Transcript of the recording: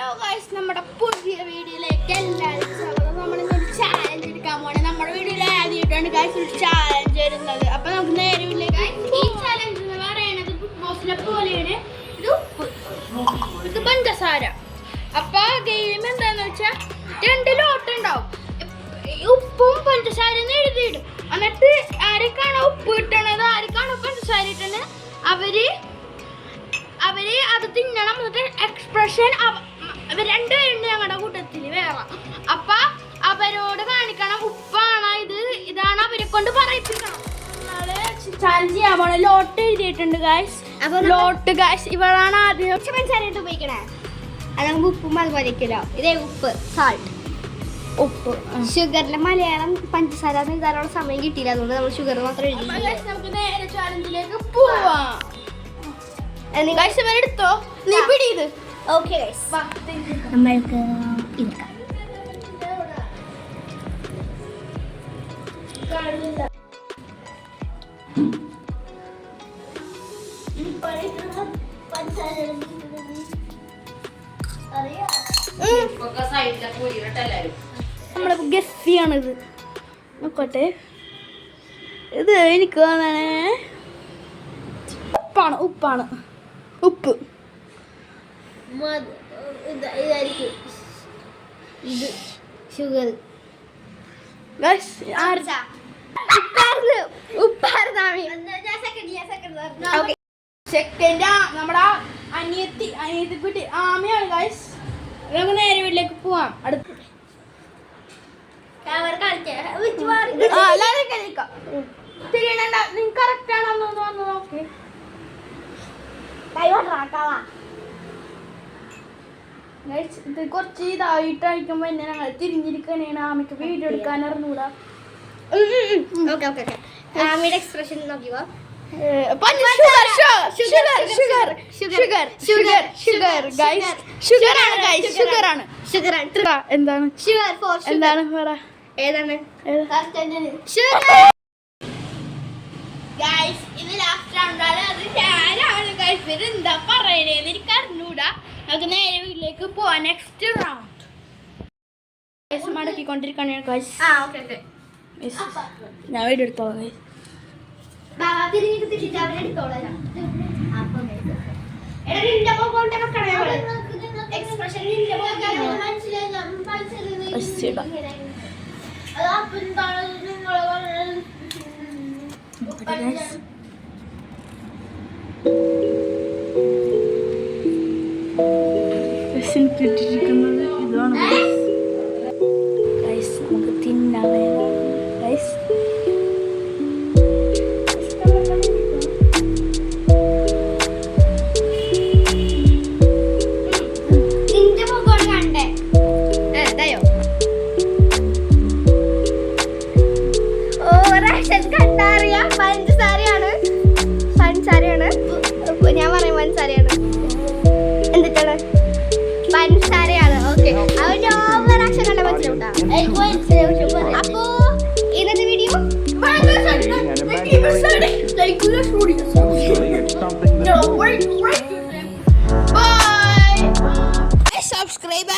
Hello guys, നമ്മുടെ പുതിയ വീഡിയോയിലേക്ക് എല്ലാവരും സ്വാഗതം. നമ്മളിന്നൊരു ചാലഞ്ച് എടുക്കാൻ പോണേ. നമ്മുടെ വീഡിയോയിൽ ആദ്യമായിട്ടാണ് ഗൈസ് ഒരു ചാലഞ്ച് വരുന്നത്. അപ്പൊ നമുക്ക് നേരെ ഈ ചാലഞ്ച് എന്ന് പറയുന്നത് ബിഗ് ബോസിനെ പോലെയാണ്. ഇത് ഉപ്പ്, ഇത് പഞ്ചസാര. അപ്പൊ ഗെയിം എന്താന്ന് വെച്ചാൽ 2 ലോട്ട് ഉണ്ടാവും. ഉപ്പും പഞ്ചസാരയും എഴുതിയിടും. എന്നിട്ട് ആർക്കാണോ ഉപ്പ് കിട്ടണത്, ആർക്കാണോ പഞ്ചസാര കിട്ടണത്, അവര് അത് തിന്നണം. എന്നിട്ട് എക്സ്പ്രഷൻ രണ്ടുപേരുണ്ട് ഞങ്ങളുടെ കൂട്ടത്തിൽ വേറെ. അപ്പൊ അവരോട് കാണിക്കണം ഉപ്പാണ് ഇതാണ് അവരെ കൊണ്ട് പറയിപ്പിക്കണം. ചാലഞ്ച് ചെയ്യാൻ പോണ ലോട്ട് എഴുതിയിട്ടുണ്ട് ഗായ്സ്. ലോട്ട് ഗായ്സ് ഇവളാണ് ആദ്യം പഞ്ചസാരയിട്ട് ഉപയോഗിക്കണേ. അത് നമുക്ക് ഉപ്പും അതുപോലെ ഇതേ ഉപ്പ്, സാൾട്ട്, ഉപ്പ്. ഷുഗറിലെ മലയാളം പഞ്ചസാര എഴുതാനുള്ള സമയം കിട്ടിയില്ല, അതുകൊണ്ട് നമ്മൾ ഷുഗർ മാത്രം എഴുതി. നമുക്ക് നേരെ ചാലഞ്ചിലേക്ക് പോവാം. എടുത്തോ, നീ പിടിയത്. ഓക്കെ നമ്മൾക്ക് നമ്മളെ ഗസ് ചെയ്യാണിത്. നോക്കട്ടെ, ഇത് എനിക്ക് തോന്നണേ ഉപ്പാണ്. ഉപ്പ് ഇത് ഷുഗർ. സെക്കൻഡ് നമ്മുടെ അനിയത്തിക്കുട്ടി ആമയാണ് ഗൈസ്. നമുക്ക് നേരെ വീട്ടിലേക്ക് പോവാം. അടുത്ത് നിങ്ങൾക്ക് കറക്റ്റ് ആണോ വന്ന് നോക്കി. ഇത് കുറച്ച് ഇതായിട്ടായിരിക്കുമ്പോ എന്നെ ഞങ്ങൾ തിരിഞ്ഞിരിക്കാനാണ്. ആമയ്ക്ക് വീഡിയോ എടുക്കാൻ അറിഞ്ഞൂടാ. ആമയുടെ എക്സ്പ്രഷൻ നോക്കിയോ. എന്താണ് ഏതാണ് ഇത് ലാസ്റ്റ് റൗണ്ടാണ്. അത് ഞാനാണ് ഗൈസ്. ഇത് എന്താ പറയണേന്ന് എനിക്ക് അറിഞ്ഞൂടാ. നമുക്ക് നേരെ വീട്ടിലേക്ക് പോവാം. നെക്സ്റ്റ് റൗണ്ട് മടക്കിക്കൊണ്ടിരിക്കണേ ഗൈസ്. ഞാൻ വീഡിയോ എടുത്തോളാം ഗൈസ്. കിട്ടിയിരിക്കുന്നത് ഇതാണ് ഗൈസ്. നമുക്ക് തിന്നാൻ ഗൈസ്. ഞാൻ പറയാം പഞ്ചസാരയാണ്. എന്നിട്ടാണ് പഞ്ചസാരയാണ്. ഓക്കെ, അവന്റെ ഓവർ ആക്ഷൻ കണ്ട മനസ്സിലാവൂട്ടാ. അപ്പോ ഇന്നത്തെ വീഡിയോ സബ്സ്ക്രൈബ്